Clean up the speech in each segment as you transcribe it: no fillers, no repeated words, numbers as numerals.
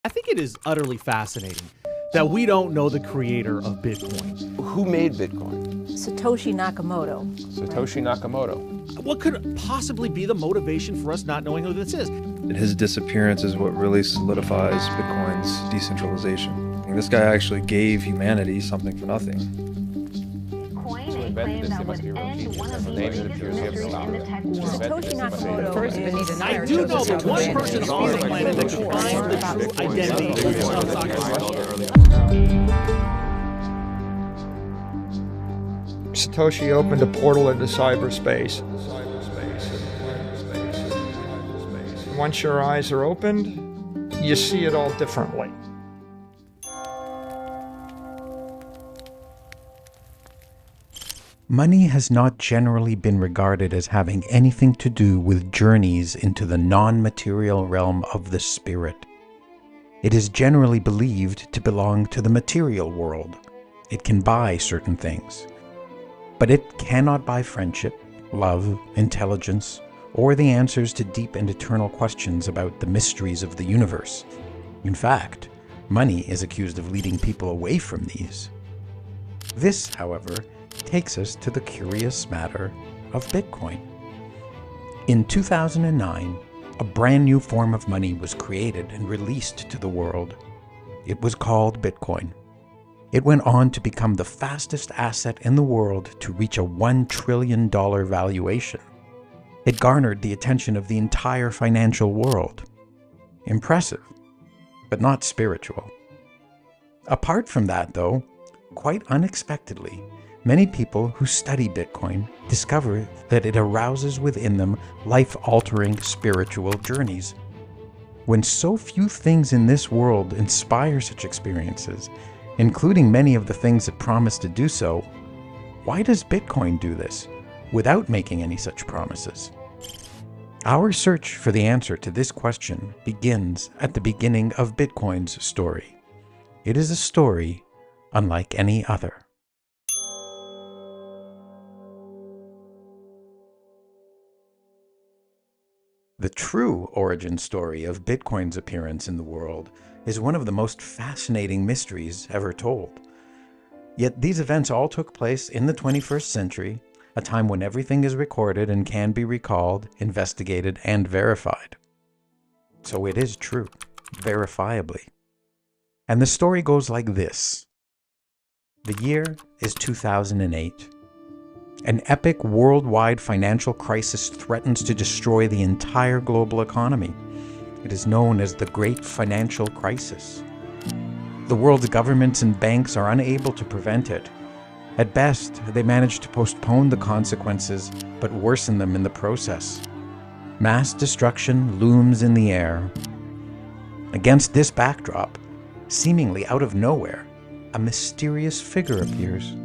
I think it is utterly fascinating that we don't know the creator of Bitcoin. Who made Bitcoin? Satoshi Nakamoto. Satoshi Nakamoto. What could possibly be the motivation for us not knowing who this is? His disappearance is what really solidifies Bitcoin's decentralization. And this guy actually gave humanity something for nothing. Satoshi Nakamoto I do know the one person on the planet that can find the true identity of Satoshi opened a portal into cyberspace. Once your eyes are opened, you see it all differently. Money has not generally been regarded as having anything to do with journeys into the non-material realm of the spirit. It is generally believed to belong to the material world. It can buy certain things, but it cannot buy friendship, love, intelligence, or the answers to deep and eternal questions about the mysteries of the universe. In fact, money is accused of leading people away from these. This, however, takes us to the curious matter of Bitcoin. In 2009, a brand new form of money was created and released to the world. It was called Bitcoin. It went on to become the fastest asset in the world to reach a $1 trillion valuation. It garnered the attention of the entire financial world. Impressive, but not spiritual. Apart from that, though, quite unexpectedly, many people who study Bitcoin discover that it arouses within them life-altering spiritual journeys. When so few things in this world inspire such experiences, including many of the things that promise to do so, why does Bitcoin do this without making any such promises? Our search for the answer to this question begins at the beginning of Bitcoin's story. It is a story unlike any other. The true origin story of Bitcoin's appearance in the world is one of the most fascinating mysteries ever told. Yet these events all took place in the 21st century, a time when everything is recorded and can be recalled, investigated, and verified. So it is true, verifiably. And the story goes like this. The year is 2008. An epic worldwide financial crisis threatens to destroy the entire global economy. It is known as the Great Financial Crisis. The world's governments and banks are unable to prevent it. At best, they manage to postpone the consequences, but worsen them in the process. Mass destruction looms in the air. Against this backdrop, seemingly out of nowhere, a mysterious figure appears.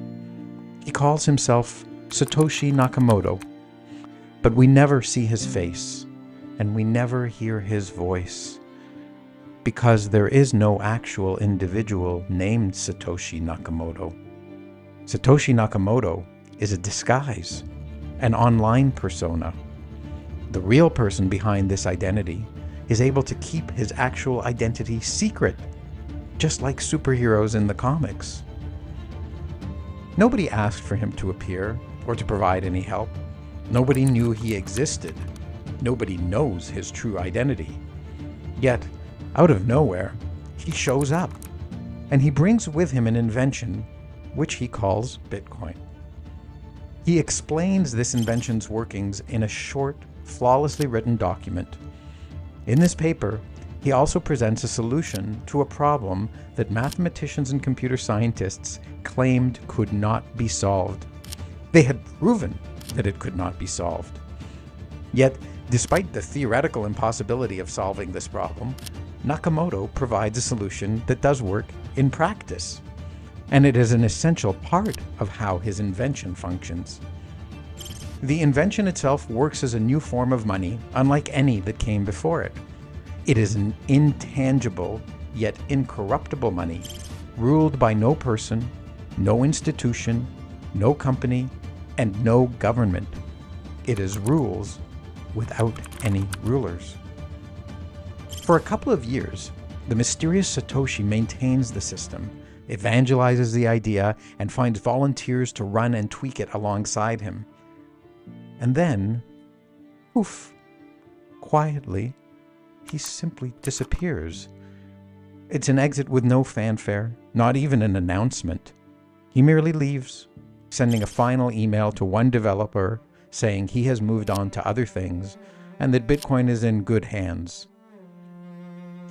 He calls himself Satoshi Nakamoto, but we never see his face, and we never hear his voice, because there is no actual individual named Satoshi Nakamoto. Satoshi Nakamoto is a disguise, an online persona. The real person behind this identity is able to keep his actual identity secret, just like superheroes in the comics. Nobody asked for him to appear or to provide any help. Nobody knew he existed. Nobody knows his true identity. Yet, out of nowhere, he shows up, and he brings with him an invention which he calls Bitcoin. He explains this invention's workings in a short, flawlessly written document. In this paper, he also presents a solution to a problem that mathematicians and computer scientists claimed could not be solved. They had proven that it could not be solved. Yet, despite the theoretical impossibility of solving this problem, Nakamoto provides a solution that does work in practice, and it is an essential part of how his invention functions. The invention itself works as a new form of money, unlike any that came before it. It is an intangible, yet incorruptible money, ruled by no person, no institution, no company, and no government. It is rules without any rulers. For a couple of years, The mysterious Satoshi maintains the system, evangelizes the idea, and finds volunteers to run and tweak it alongside him. And then, poof, quietly, he simply disappears. It's an exit with no fanfare, not even an announcement. He merely leaves, sending a final email to one developer saying he has moved on to other things and that Bitcoin is in good hands.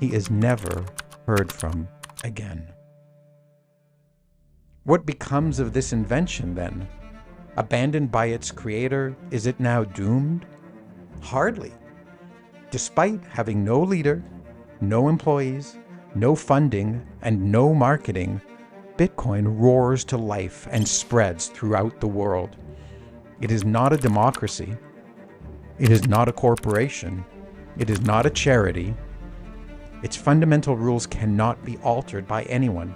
He is never heard from again. What becomes of this invention, then? Abandoned by its creator, is it now doomed? Hardly. Despite having no leader, no employees, no funding, and no marketing, Bitcoin roars to life and spreads throughout the world. It is not a democracy. It is not a corporation. It is not a charity. Its fundamental rules cannot be altered by anyone.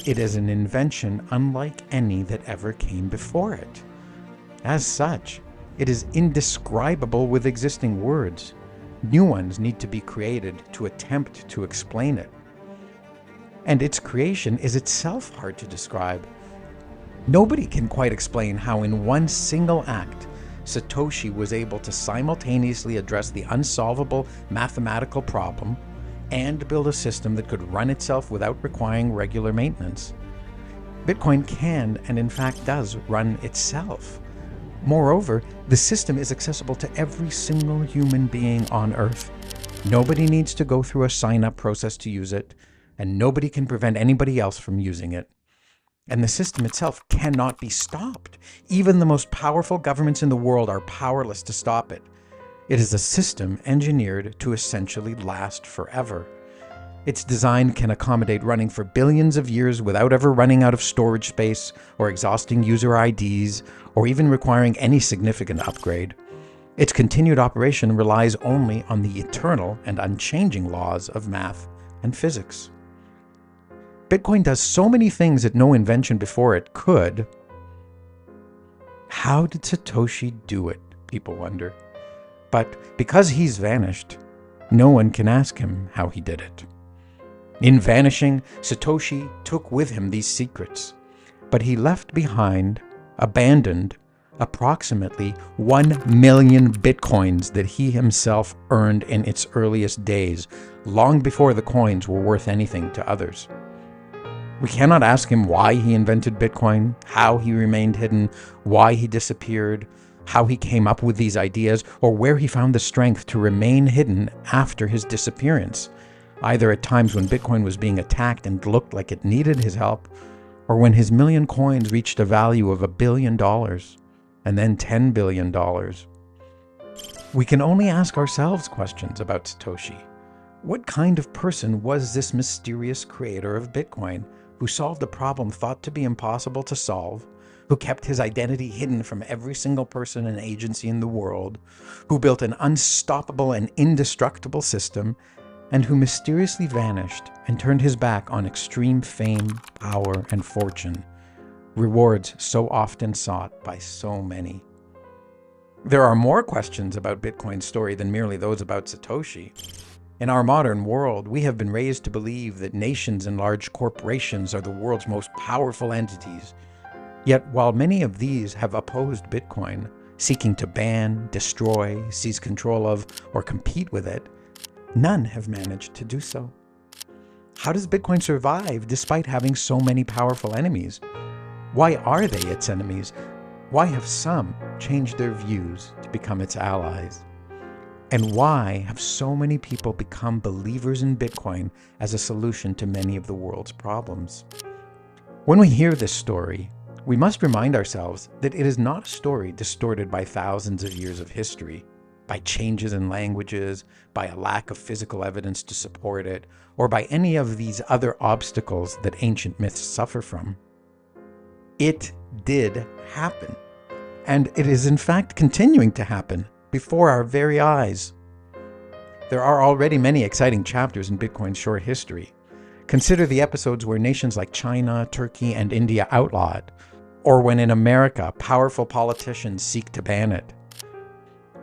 It is an invention unlike any that ever came before it. As such, it is indescribable with existing words. New ones need to be created to attempt to explain it. And its creation is itself hard to describe. Nobody can quite explain how in one single act, Satoshi was able to simultaneously address the unsolvable mathematical problem and build a system that could run itself without requiring regular maintenance. Bitcoin can, and in fact does, run itself. Moreover, the system is accessible to every single human being on Earth. Nobody needs to go through a sign-up process to use it, and nobody can prevent anybody else from using it. And the system itself cannot be stopped. Even the most powerful governments in the world are powerless to stop it. It is a system engineered to essentially last forever. Its design can accommodate running for billions of years without ever running out of storage space or exhausting user IDs or even requiring any significant upgrade. Its continued operation relies only on the eternal and unchanging laws of math and physics. Bitcoin does so many things that no invention before it could. How did Satoshi do it, people wonder. But because he's vanished, no one can ask him how he did it. In vanishing, Satoshi took with him these secrets, but he left behind, abandoned, approximately 1 million bitcoins that he himself earned in its earliest days, long before the coins were worth anything to others. We cannot ask him why he invented Bitcoin, how he remained hidden, why he disappeared, how he came up with these ideas, or where he found the strength to remain hidden after his disappearance, either at times when Bitcoin was being attacked and looked like it needed his help, or when his million coins reached a value of $1 billion, and then $10 billion. We can only ask ourselves questions about Satoshi. What kind of person was this mysterious creator of Bitcoin, who solved a problem thought to be impossible to solve, who kept his identity hidden from every single person and agency in the world, who built an unstoppable and indestructible system, and who mysteriously vanished and turned his back on extreme fame, power, and fortune, rewards so often sought by so many? There are more questions about Bitcoin's story than merely those about Satoshi. In our modern world, we have been raised to believe that nations and large corporations are the world's most powerful entities. Yet, while many of these have opposed Bitcoin, seeking to ban, destroy, seize control of, or compete with it, none have managed to do so. How does Bitcoin survive despite having so many powerful enemies? Why are they its enemies? Why have some changed their views to become its allies? And why have so many people become believers in Bitcoin as a solution to many of the world's problems? When we hear this story, we must remind ourselves that it is not a story distorted by thousands of years of history, by changes in languages, by a lack of physical evidence to support it, or by any of these other obstacles that ancient myths suffer from. It did happen, and it is in fact continuing to happen before our very eyes. There are already many exciting chapters in Bitcoin's short history. Consider the episodes where nations like China, Turkey, and India outlaw it, or when in America, powerful politicians seek to ban it.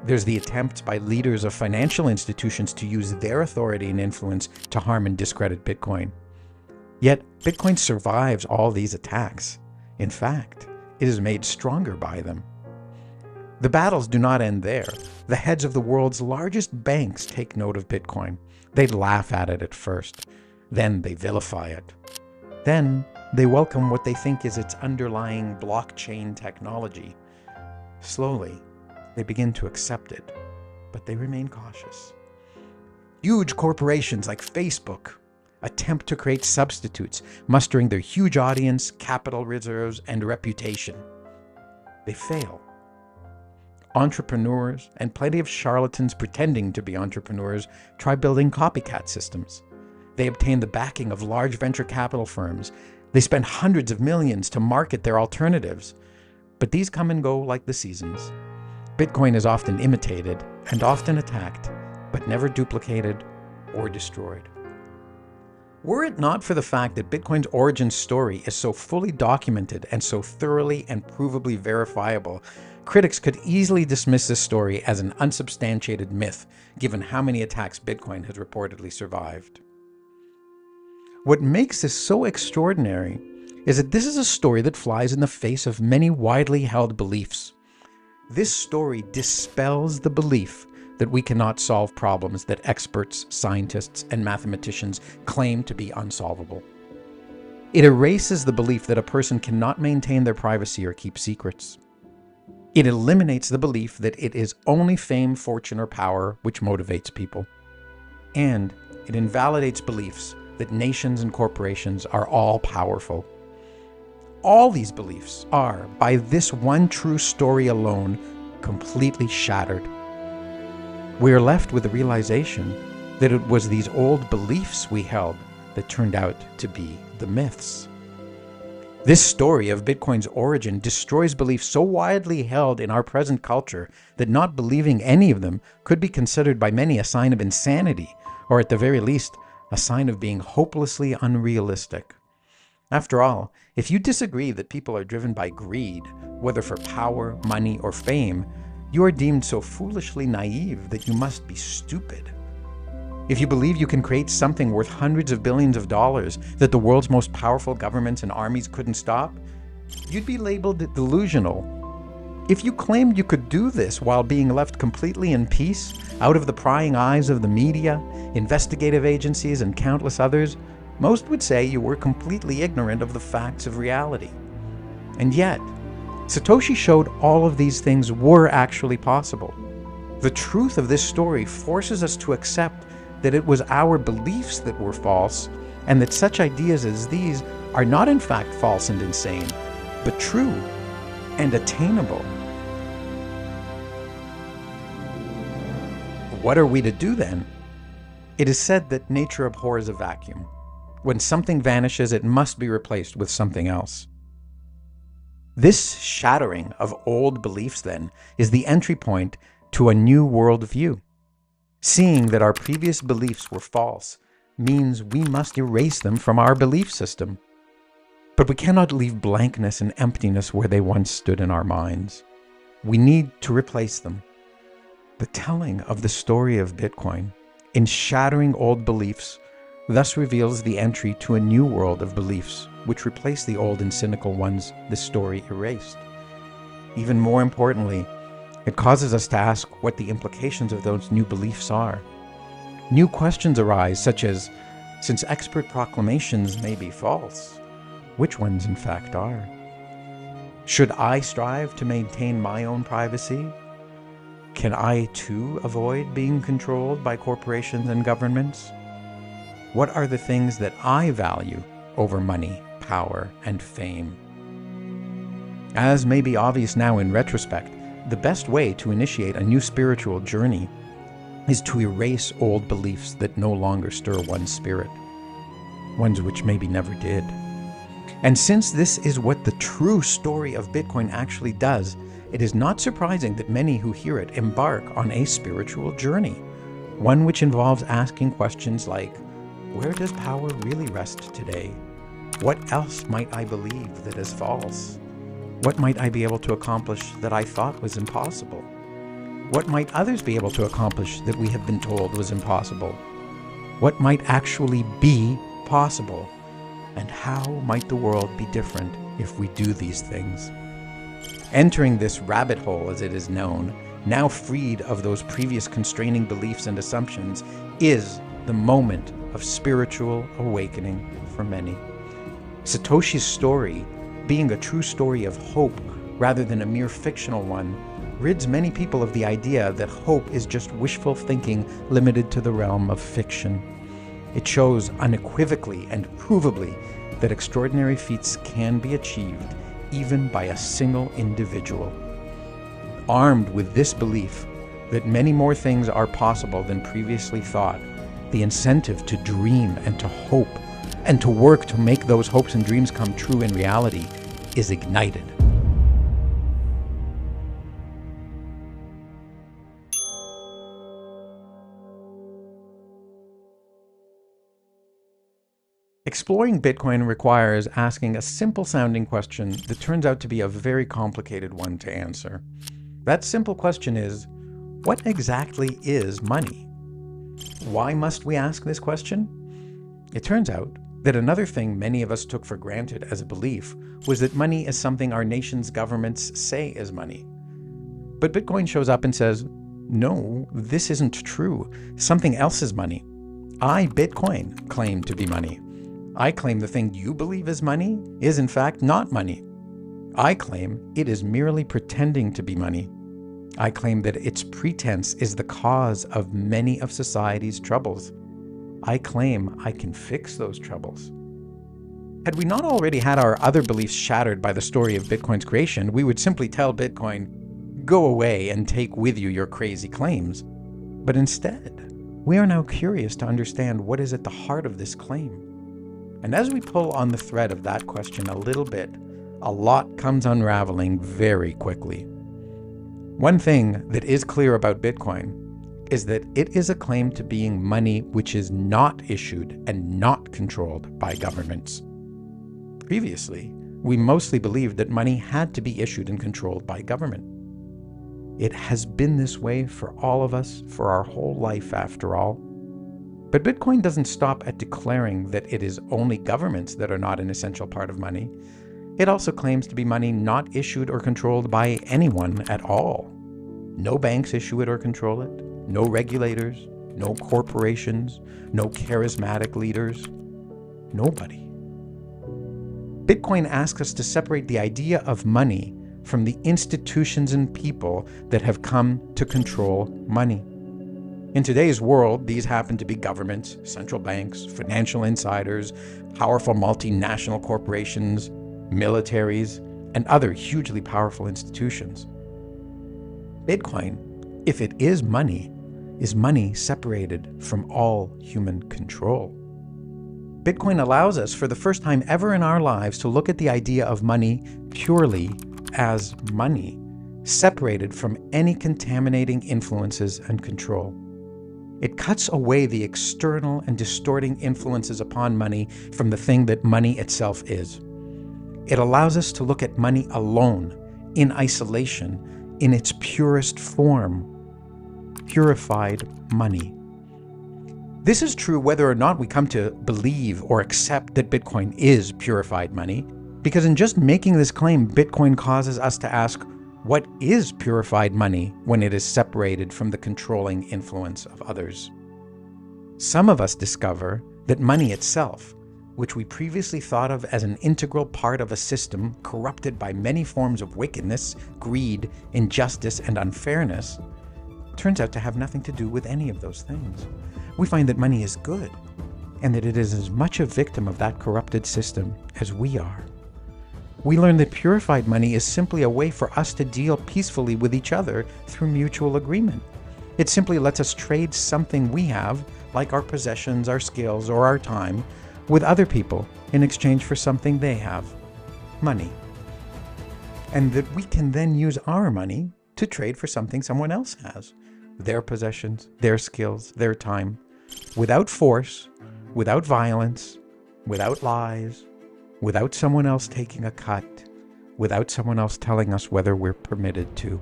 There's the attempts by leaders of financial institutions to use their authority and influence to harm and discredit Bitcoin. Yet, Bitcoin survives all these attacks. In fact, it is made stronger by them. The battles do not end there. The heads of the world's largest banks take note of Bitcoin. They laugh at it at first. Then they vilify it. Then they welcome what they think is its underlying blockchain technology. Slowly, they begin to accept it, but they remain cautious. Huge corporations like Facebook attempt to create substitutes, mustering their huge audience, capital reserves, and reputation. They fail. Entrepreneurs and plenty of charlatans pretending to be entrepreneurs try building copycat systems. They obtain the backing of large venture capital firms. They spend hundreds of millions to market their alternatives. But these come and go like the seasons. Bitcoin is often imitated and often attacked, but never duplicated or destroyed. Were it not for the fact that Bitcoin's origin story is so fully documented and so thoroughly and provably verifiable, critics could easily dismiss this story as an unsubstantiated myth, given how many attacks Bitcoin has reportedly survived. What makes this so extraordinary is that this is a story that flies in the face of many widely held beliefs. This story dispels the belief that we cannot solve problems that experts, scientists, and mathematicians claim to be unsolvable. It erases the belief that a person cannot maintain their privacy or keep secrets. It eliminates the belief that it is only fame, fortune, or power which motivates people. And it invalidates beliefs that nations and corporations are all powerful. All these beliefs are, by this one true story alone, completely shattered. We are left with the realization that it was these old beliefs we held that turned out to be the myths. This story of Bitcoin's origin destroys beliefs so widely held in our present culture that not believing any of them could be considered by many a sign of insanity, or at the very least, a sign of being hopelessly unrealistic. After all, if you disagree that people are driven by greed, whether for power, money, or fame, you are deemed so foolishly naive that you must be stupid. If you believe you can create something worth hundreds of billions of dollars that the world's most powerful governments and armies couldn't stop, you'd be labeled delusional. If you claimed you could do this while being left completely in peace, out of the prying eyes of the media, investigative agencies, and countless others, most would say you were completely ignorant of the facts of reality. And yet, Satoshi showed all of these things were actually possible. The truth of this story forces us to accept that it was our beliefs that were false, and that such ideas as these are not in fact false and insane, but true and attainable. What are we to do then? It is said that nature abhors a vacuum. When something vanishes, it must be replaced with something else. This shattering of old beliefs, then, is the entry point to a new worldview. Seeing that our previous beliefs were false means we must erase them from our belief system. But we cannot leave blankness and emptiness where they once stood in our minds. We need to replace them. The telling of the story of Bitcoin, in shattering old beliefs, thus reveals the entry to a new world of beliefs, which replace the old and cynical ones the story erased. Even more importantly, it causes us to ask what the implications of those new beliefs are. New questions arise, such as, since expert proclamations may be false, which ones in fact are? Should I strive to maintain my own privacy? Can I too avoid being controlled by corporations and governments? What are the things that I value over money, power, and fame? As may be obvious now in retrospect, the best way to initiate a new spiritual journey is to erase old beliefs that no longer stir one's spirit, ones which maybe never did. And since this is what the true story of Bitcoin actually does, it is not surprising that many who hear it embark on a spiritual journey, one which involves asking questions like, where does power really rest today? What else might I believe that is false? What might I be able to accomplish that I thought was impossible? What might others be able to accomplish that we have been told was impossible? What might actually be possible? And how might the world be different if we do these things? Entering this rabbit hole, as it is known, now freed of those previous constraining beliefs and assumptions, is the moment of spiritual awakening for many. Satoshi's story, being a true story of hope rather than a mere fictional one, rids many people of the idea that hope is just wishful thinking limited to the realm of fiction. It shows unequivocally and provably that extraordinary feats can be achieved even by a single individual. Armed with this belief that many more things are possible than previously thought, the incentive to dream and to hope and to work to make those hopes and dreams come true in reality is ignited. Exploring Bitcoin requires asking a simple-sounding question that turns out to be a very complicated one to answer. That simple question is, what exactly is money? Why must we ask this question? It turns out that another thing many of us took for granted as a belief was that money is something our nation's governments say is money. But Bitcoin shows up and says, no, this isn't true. Something else is money. I, Bitcoin, claim to be money. I claim the thing you believe is money is in fact not money. I claim it is merely pretending to be money. I claim that its pretense is the cause of many of society's troubles. I claim I can fix those troubles. Had we not already had our other beliefs shattered by the story of Bitcoin's creation, we would simply tell Bitcoin, go away and take with you your crazy claims. But instead, we are now curious to understand what is at the heart of this claim. And as we pull on the thread of that question a little bit, a lot comes unraveling very quickly. One thing that is clear about Bitcoin is that it is a claim to being money which is not issued and not controlled by governments. Previously, we mostly believed that money had to be issued and controlled by government. It has been this way for all of us for our whole life, after all. But Bitcoin doesn't stop at declaring that it is only governments that are not an essential part of money. It also claims to be money not issued or controlled by anyone at all. No banks issue it or control it. No regulators, no corporations, no charismatic leaders. Nobody. Bitcoin asks us to separate the idea of money from the institutions and people that have come to control money. In today's world, these happen to be governments, central banks, financial insiders, powerful multinational corporations, militaries, and other hugely powerful institutions. Bitcoin, if it is money separated from all human control. Bitcoin allows us, for the first time ever in our lives, to look at the idea of money purely as money, separated from any contaminating influences and control. It cuts away the external and distorting influences upon money from the thing that money itself is. It allows us to look at money alone, in isolation, in its purest form, purified money. This is true whether or not we come to believe or accept that Bitcoin is purified money, because in just making this claim, Bitcoin causes us to ask, what is purified money when it is separated from the controlling influence of others? Some of us discover that money itself, which we previously thought of as an integral part of a system corrupted by many forms of wickedness, greed, injustice, and unfairness, turns out to have nothing to do with any of those things. We find that money is good, and that it is as much a victim of that corrupted system as we are. We learn that purified money is simply a way for us to deal peacefully with each other through mutual agreement. It simply lets us trade something we have, like our possessions, our skills, or our time, with other people in exchange for something they have, money. And that we can then use our money to trade for something someone else has, their possessions, their skills, their time, without force, without violence, without lies, without someone else taking a cut, without someone else telling us whether we're permitted to.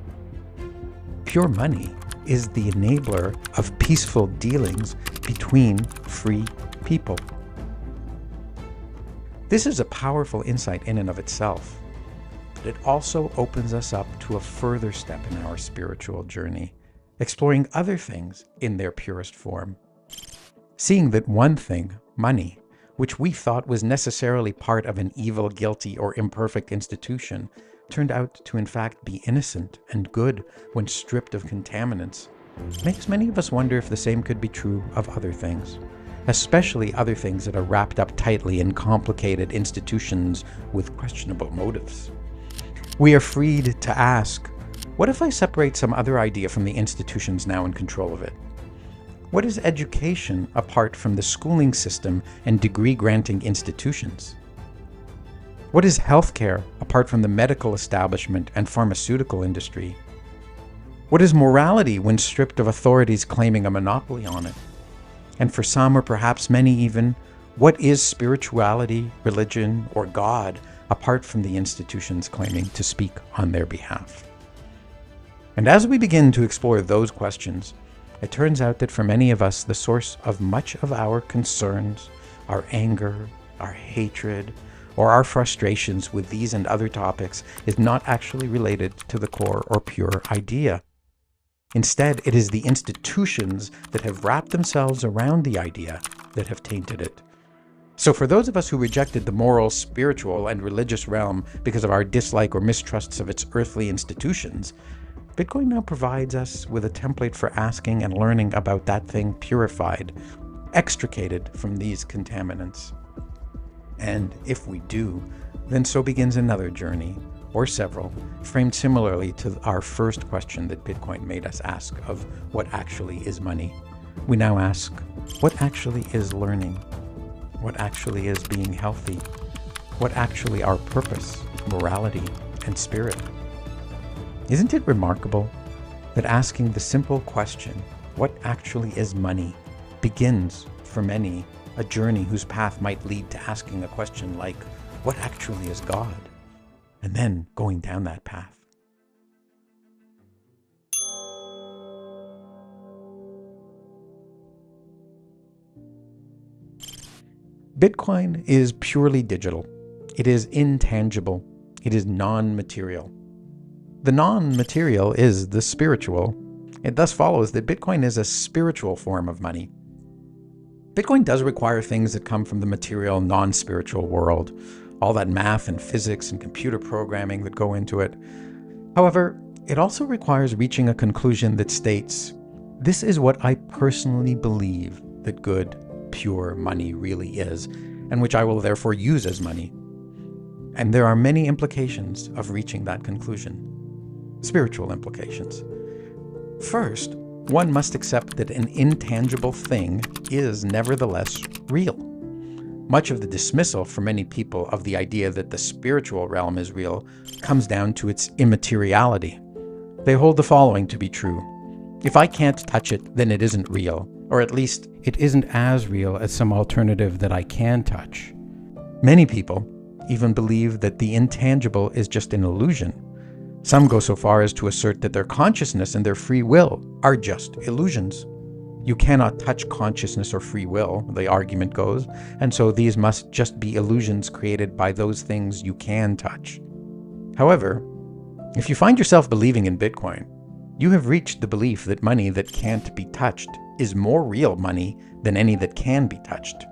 Pure money is the enabler of peaceful dealings between free people. This is a powerful insight in and of itself, but it also opens us up to a further step in our spiritual journey, exploring other things in their purest form. Seeing that one thing, money, which we thought was necessarily part of an evil, guilty, or imperfect institution, turned out to in fact be innocent and good when stripped of contaminants, makes many of us wonder if the same could be true of other things, especially other things that are wrapped up tightly in complicated institutions with questionable motives. We are freed to ask, what if I separate some other idea from the institutions now in control of it? What is education apart from the schooling system and degree-granting institutions? What is healthcare apart from the medical establishment and pharmaceutical industry? What is morality when stripped of authorities claiming a monopoly on it? And for some, or perhaps many even, what is spirituality, religion, or God apart from the institutions claiming to speak on their behalf? And as we begin to explore those questions, it turns out that for many of us, the source of much of our concerns, our anger, our hatred, or our frustrations with these and other topics is not actually related to the core or pure idea. Instead, it is the institutions that have wrapped themselves around the idea that have tainted it. So for those of us who rejected the moral, spiritual, and religious realm because of our dislike or mistrusts of its earthly institutions, Bitcoin now provides us with a template for asking and learning about that thing purified, extricated from these contaminants. And if we do, then so begins another journey, or several, framed similarly to our first question that Bitcoin made us ask of what actually is money. We now ask, what actually is learning? What actually is being healthy? What actually are purpose, morality, and spirit? Isn't it remarkable that asking the simple question, what actually is money, begins, for many, a journey whose path might lead to asking a question like, what actually is God? And then going down that path. Bitcoin is purely digital. It is intangible. It is non-material. The non-material is the spiritual. It thus follows that Bitcoin is a spiritual form of money. Bitcoin does require things that come from the material, non-spiritual world, all that math and physics and computer programming that go into it. However, it also requires reaching a conclusion that states, this is what I personally believe that good, pure money really is, and which I will therefore use as money. And there are many implications of reaching that conclusion, spiritual implications. First, one must accept that an intangible thing is nevertheless real. Much of the dismissal for many people of the idea that the spiritual realm is real comes down to its immateriality. They hold the following to be true. If I can't touch it, then it isn't real, or at least it isn't as real as some alternative that I can touch. Many people even believe that the intangible is just an illusion. Some go so far as to assert that their consciousness and their free will are just illusions. You cannot touch consciousness or free will, the argument goes, and so these must just be illusions created by those things you can touch. However, if you find yourself believing in Bitcoin, you have reached the belief that money that can't be touched is more real money than any that can be touched.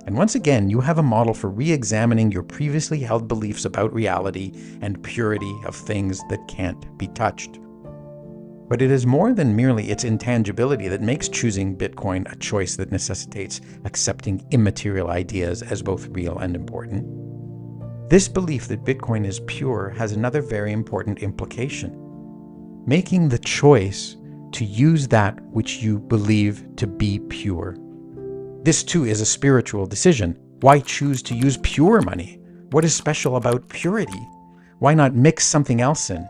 And once again, you have a model for re-examining your previously held beliefs about reality and purity of things that can't be touched. But it is more than merely its intangibility that makes choosing Bitcoin a choice that necessitates accepting immaterial ideas as both real and important. This belief that Bitcoin is pure has another very important implication. Making the choice to use that which you believe to be pure. This too is a spiritual decision. Why choose to use pure money? What is special about purity? Why not mix something else in?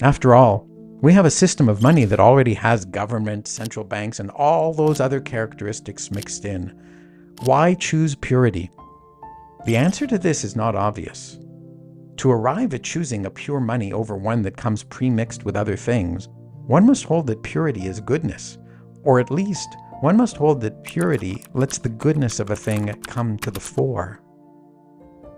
After all, we have a system of money that already has government, central banks, and all those other characteristics mixed in. Why choose purity? The answer to this is not obvious. To arrive at choosing a pure money over one that comes pre-mixed with other things one must hold that purity is goodness, or at least one must hold that purity lets the goodness of a thing come to the fore.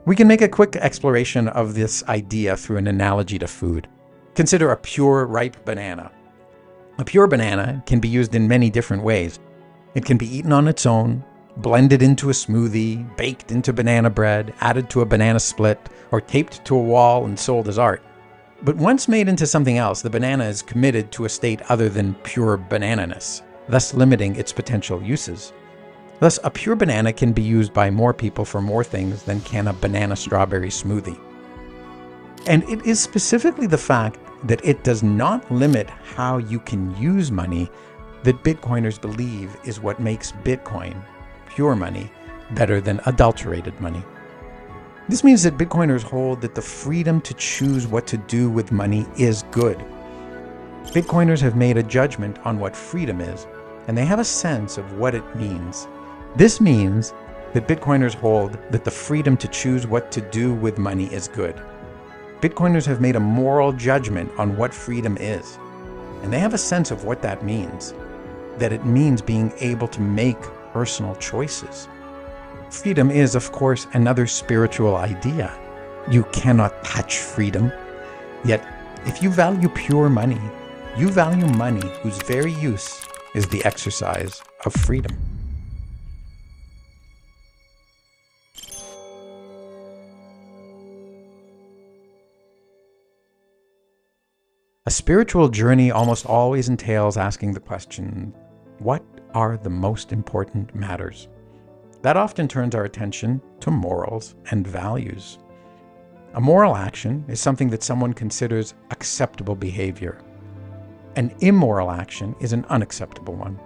We can make a quick exploration of this idea through an analogy to food. Consider a pure, ripe banana. A pure banana can be used in many different ways. It can be eaten on its own, blended into a smoothie, baked into banana bread, added to a banana split, or taped to a wall and sold as art. But once made into something else, the banana is committed to a state other than pure banananess, thus limiting its potential uses. Thus, a pure banana can be used by more people for more things than can a banana strawberry smoothie. And it is specifically the fact that it does not limit how you can use money that Bitcoiners believe is what makes Bitcoin, pure money, better than adulterated money. This means that Bitcoiners hold that the freedom to choose what to do with money is good. Bitcoiners have made a judgment on what freedom is, and they have a sense of what it means. This means that Bitcoiners hold that the freedom to choose what to do with money is good. Bitcoiners have made a moral judgment on what freedom is, and they have a sense of what that means. That it means being able to make personal choices. Freedom is, of course, another spiritual idea. You cannot touch freedom. Yet, if you value pure money, you value money whose very use is the exercise of freedom. A spiritual journey almost always entails asking the question, what are the most important matters? That often turns our attention to morals and values. A moral action is something that someone considers acceptable behavior. An immoral action is an unacceptable one.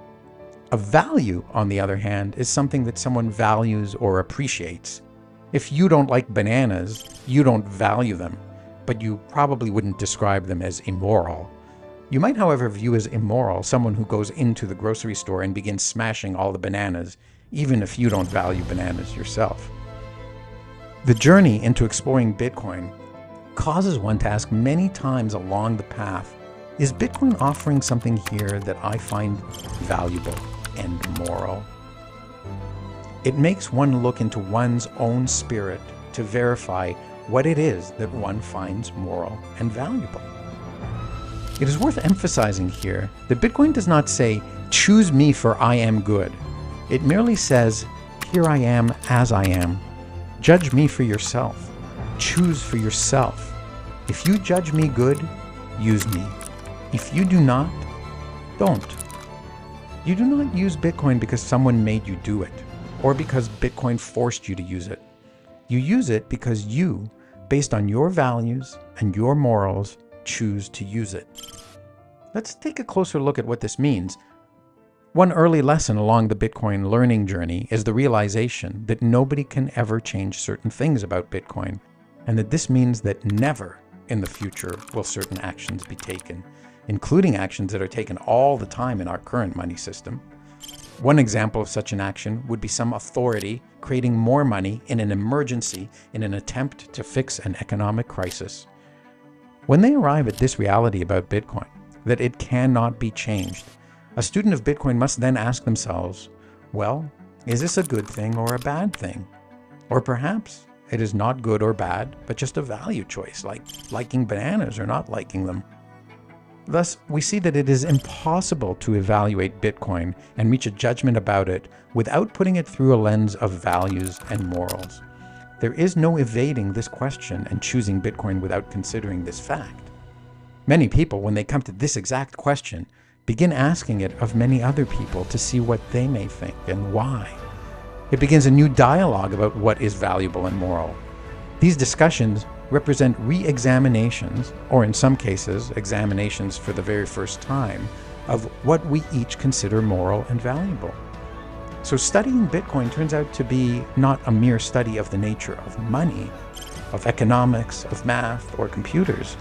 A value, on the other hand, is something that someone values or appreciates. If you don't like bananas, you don't value them, but you probably wouldn't describe them as immoral. You might, however, view as immoral someone who goes into the grocery store and begins smashing all the bananas, even if you don't value bananas yourself. The journey into exploring Bitcoin causes one to ask many times along the path, is Bitcoin offering something here that I find valuable and moral? It makes one look into one's own spirit to verify what it is that one finds moral and valuable. It is worth emphasizing here that Bitcoin does not say, choose me for I am good. It merely says, here I am as I am. Judge me for yourself. Choose for yourself. If you judge me good, use me. If you do not, don't. You do not use Bitcoin because someone made you do it, or because Bitcoin forced you to use it. You use it because you, based on your values and your morals, choose to use it. Let's take a closer look at what this means. One early lesson along the Bitcoin learning journey is the realization that nobody can ever change certain things about Bitcoin, and that this means that never in the future will certain actions be taken, including actions that are taken all the time in our current money system. One example of such an action would be some authority creating more money in an emergency in an attempt to fix an economic crisis. When they arrive at this reality about Bitcoin, that it cannot be changed, a student of Bitcoin must then ask themselves, well, is this a good thing or a bad thing? Or perhaps it is not good or bad, but just a value choice, like liking bananas or not liking them. Thus, we see that it is impossible to evaluate Bitcoin and reach a judgment about it without putting it through a lens of values and morals. There is no evading this question and choosing Bitcoin without considering this fact. Many people, when they come to this exact question, begin asking it of many other people to see what they may think and why. It begins a new dialogue about what is valuable and moral. These discussions represent re-examinations, or in some cases, examinations for the very first time, of what we each consider moral and valuable. So studying Bitcoin turns out to be not a mere study of the nature of money, of economics, of math, or computers.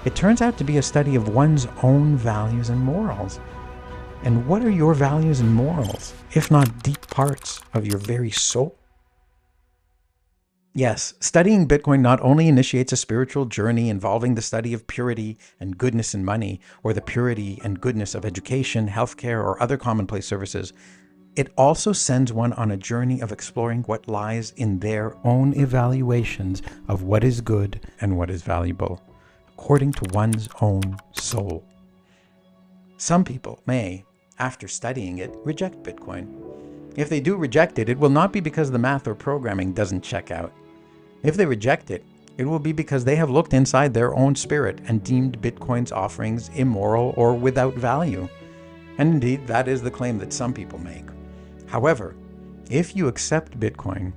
It turns out to be a study of one's own values and morals. And what are your values and morals, if not deep parts of your very soul? Yes, studying Bitcoin not only initiates a spiritual journey involving the study of purity and goodness in money, or the purity and goodness of education, healthcare, or other commonplace services, it also sends one on a journey of exploring what lies in their own evaluations of what is good and what is valuable, according to one's own soul. Some people may, after studying it, reject Bitcoin. If they do reject it, it will not be because the math or programming doesn't check out. If they reject it, it will be because they have looked inside their own spirit and deemed Bitcoin's offerings immoral or without value. And indeed, that is the claim that some people make. However, if you accept Bitcoin,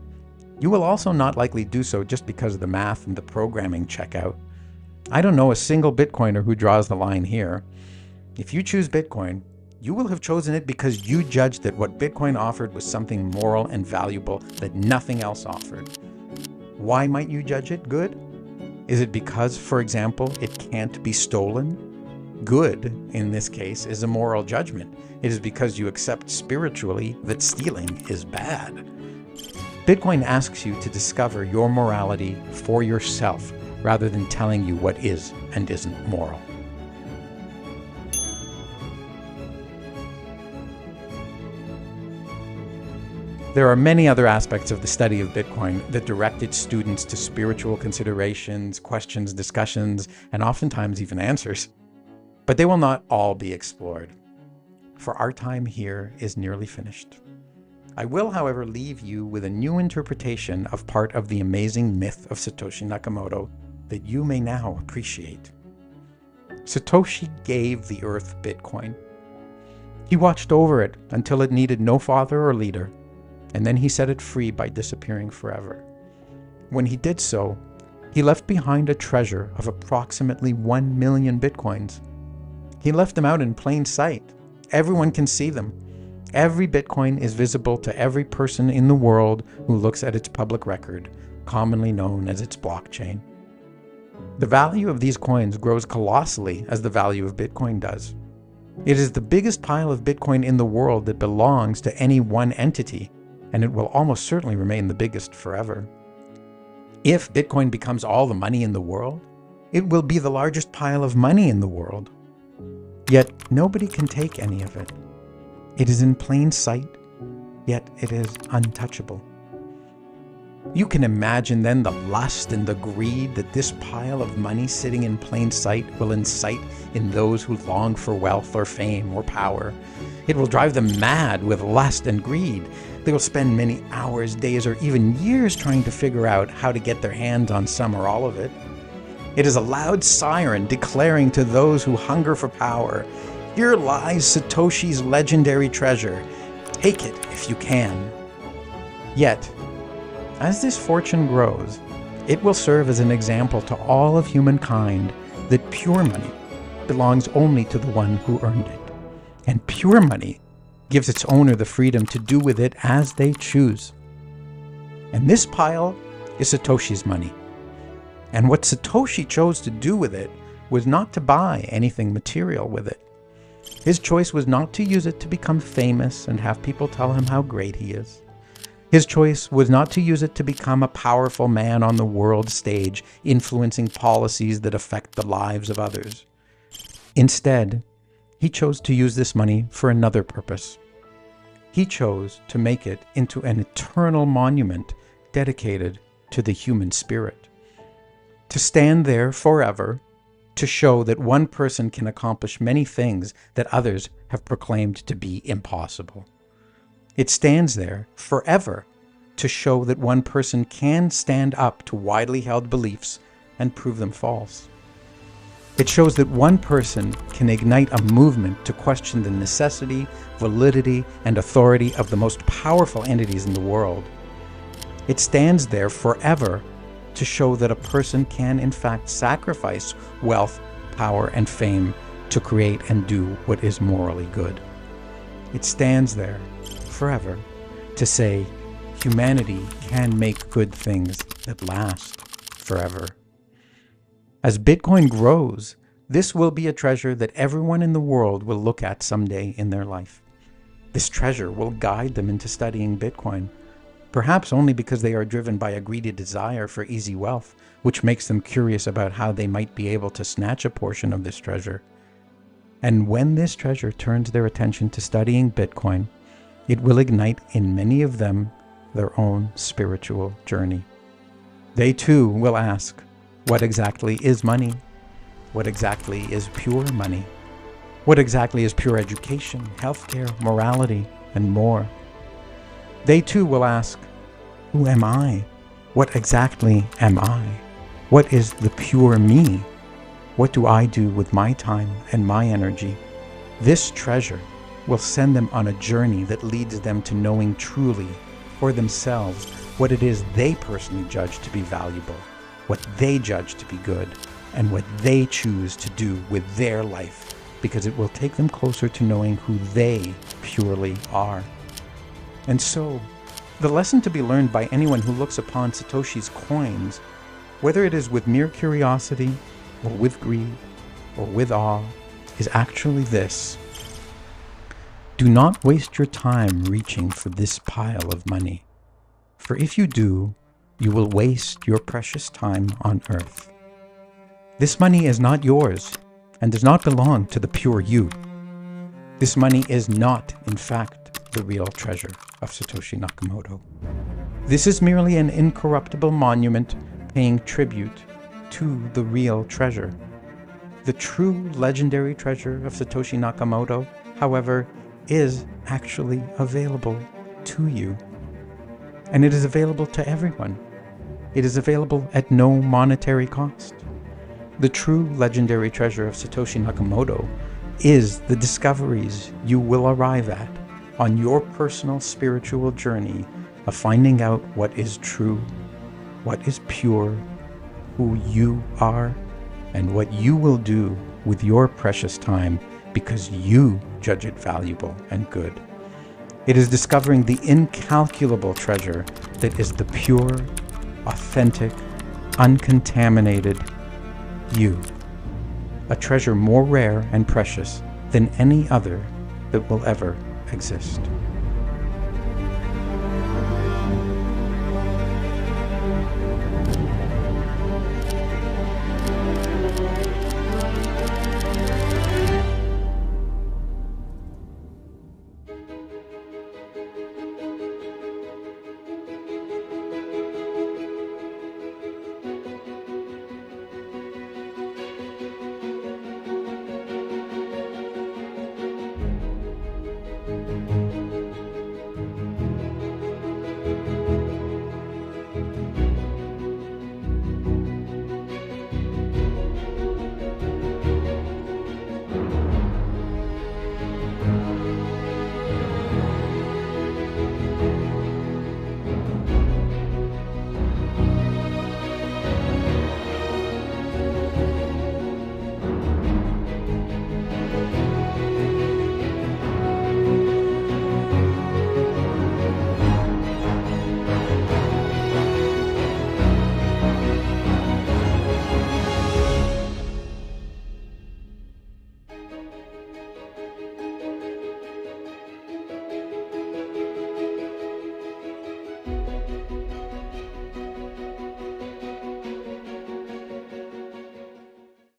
you will also not likely do so just because the math and the programming check out. I don't know a single Bitcoiner who draws the line here. If you choose Bitcoin, you will have chosen it because you judged that what Bitcoin offered was something moral and valuable that nothing else offered. Why might you judge it good? Is it because, for example, it can't be stolen? Good, in this case, is a moral judgment. It is because you accept spiritually that stealing is bad. Bitcoin asks you to discover your morality for yourself rather than telling you what is and isn't moral. There are many other aspects of the study of Bitcoin that direct its students to spiritual considerations, questions, discussions, and oftentimes even answers. But they will not all be explored, for our time here is nearly finished. I will, however, leave you with a new interpretation of part of the amazing myth of Satoshi Nakamoto that you may now appreciate. Satoshi gave the earth Bitcoin. He watched over it until it needed no father or leader, and then he set it free by disappearing forever. When he did so, he left behind a treasure of approximately 1 million Bitcoins. He left them out in plain sight. Everyone can see them. Every Bitcoin is visible to every person in the world who looks at its public record, commonly known as its blockchain. The value of these coins grows colossally as the value of Bitcoin does. It is the biggest pile of Bitcoin in the world that belongs to any one entity, and it will almost certainly remain the biggest forever. If Bitcoin becomes all the money in the world, it will be the largest pile of money in the world. Yet nobody can take any of it. It is in plain sight, yet it is untouchable. You can imagine then the lust and the greed that this pile of money sitting in plain sight will incite in those who long for wealth or fame or power. It will drive them mad with lust and greed. They will spend many hours, days, or even years trying to figure out how to get their hands on some or all of it. It is a loud siren declaring to those who hunger for power, "Here lies Satoshi's legendary treasure. Take it if you can." Yet, as this fortune grows, it will serve as an example to all of humankind that pure money belongs only to the one who earned it. And pure money gives its owner the freedom to do with it as they choose. And this pile is Satoshi's money. And what Satoshi chose to do with it was not to buy anything material with it. His choice was not to use it to become famous and have people tell him how great he is. His choice was not to use it to become a powerful man on the world stage, influencing policies that affect the lives of others. Instead, he chose to use this money for another purpose. He chose to make it into an eternal monument dedicated to the human spirit. To stand there forever, to show that one person can accomplish many things that others have proclaimed to be impossible. It stands there forever to show that one person can stand up to widely held beliefs and prove them false. It shows that one person can ignite a movement to question the necessity, validity, and authority of the most powerful entities in the world. It stands there forever to show that a person can in fact sacrifice wealth, power, and fame to create and do what is morally good. It stands there forever to say humanity can make good things that last forever. As Bitcoin grows, this will be a treasure that everyone in the world will look at someday in their life. This treasure will guide them into studying Bitcoin, perhaps only because they are driven by a greedy desire for easy wealth, which makes them curious about how they might be able to snatch a portion of this treasure. And when this treasure turns their attention to studying Bitcoin, it will ignite in many of them their own spiritual journey. They too will ask, what exactly is money? What exactly is pure money? What exactly is pure education, healthcare, morality, and more? They too will ask, who am I? What exactly am I? What is the pure me? What do I do with my time and my energy? This treasure will send them on a journey that leads them to knowing truly for themselves what it is they personally judge to be valuable, what they judge to be good, and what they choose to do with their life, because it will take them closer to knowing who they purely are. And so, the lesson to be learned by anyone who looks upon Satoshi's coins, whether it is with mere curiosity, or with greed, or with awe, is actually this: do not waste your time reaching for this pile of money, for if you do, you will waste your precious time on earth. This money is not yours, and does not belong to the pure you. This money is not, in fact, the real treasure of Satoshi Nakamoto. This is merely an incorruptible monument paying tribute to the real treasure. The true legendary treasure of Satoshi Nakamoto, however, is actually available to you. And it is available to everyone. It is available at no monetary cost. The true legendary treasure of Satoshi Nakamoto is the discoveries you will arrive at on your personal spiritual journey of finding out what is true, what is pure, who you are, and what you will do with your precious time because you judge it valuable and good. It is discovering the incalculable treasure that is the pure, authentic, uncontaminated you. A treasure more rare and precious than any other that will ever exist.